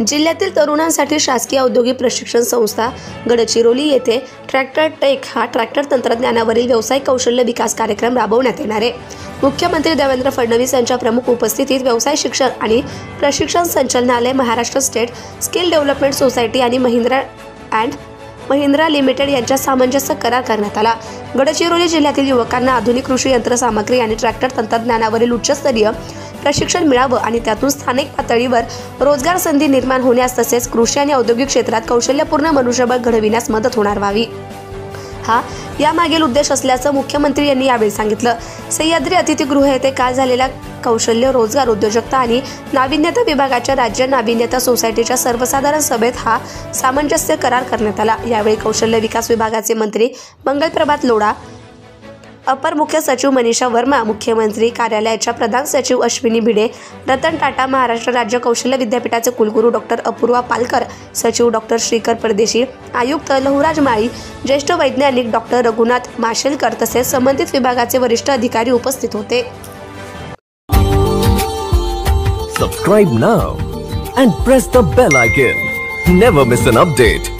जिल्ह्यातील तरुणांसाठी शासकीय औद्योगिक प्रशिक्षण संस्था गडचिरोली येथे ट्रॅक्टर टेक हा ट्रॅक्टर तंत्रज्ञानावरील व्यावसायिक कौशल्य विकास कार्यक्रम राबवण्यात येणार आहे। मुख्यमंत्री देवेंद्र फडणवीस यांच्या प्रमुख उपस्थितीत व्यवसाय शिक्षण आणि प्रशिक्षण संचालनालय, Maharashtra state skill development society आणि महिंद्रा लिमिटेड यांच्या सामंजस्य करार करण्यात आला। गडचिरोली जिल्ह्यातील युवकांना आधुनिक कृषी यंत्रसामग्री आणि ट्रॅक्टर तंत्रज्ञानावरील उच्चस्तरीय प्रशिक्षण मिळावं आणि त्यातून स्थानिक पातळीवर रोजगार संधी निर्माण होण्यास तसेच कृषी आणि औद्योगिक क्षेत्रात कौशल्यपूर्ण मनुष्यबळ घडविण्यास मदत होणार व्हावी, हा यामागील उद्देश असल्याचं मुख्यमंत्री यांनी यावेळी सांगितलं। सह्याद्री अतिथीगृह येथे काल झालेल्या कौशल्य, रोजगार, उद्योजकता आणि नाविन्यता विभागाच्या राज्य नाविन्यता सोसायटीच्या सर्वसाधारण सभेत हा सामंजस्य करार करण्यात आला। यावेळी कौशल्य विकास विभागाचे मंत्री मंगलप्रभात लोढा, अपर मुख्य सचिव मनीषा वर्मा, मुख्यमंत्री कार्यालयाच्या प्रधान सचिव अश्विनी भिडे, रतन टाटा, महाराष्ट्र राज्य कौशल्य विद्यापीठाचे कुलगुरू डॉक्टर अपूर्वा पालकर, सचिव डॉक्टर श्रीकर परदेशी, आयुक्त लहुराज माळी, ज्येष्ठ वैज्ञानिक डॉक्टर रघुनाथ माशेलकर तसेच संबंधित विभागाचे वरिष्ठ अधिकारी उपस्थित होते। Subscribe now and press the bell icon. Never miss an update.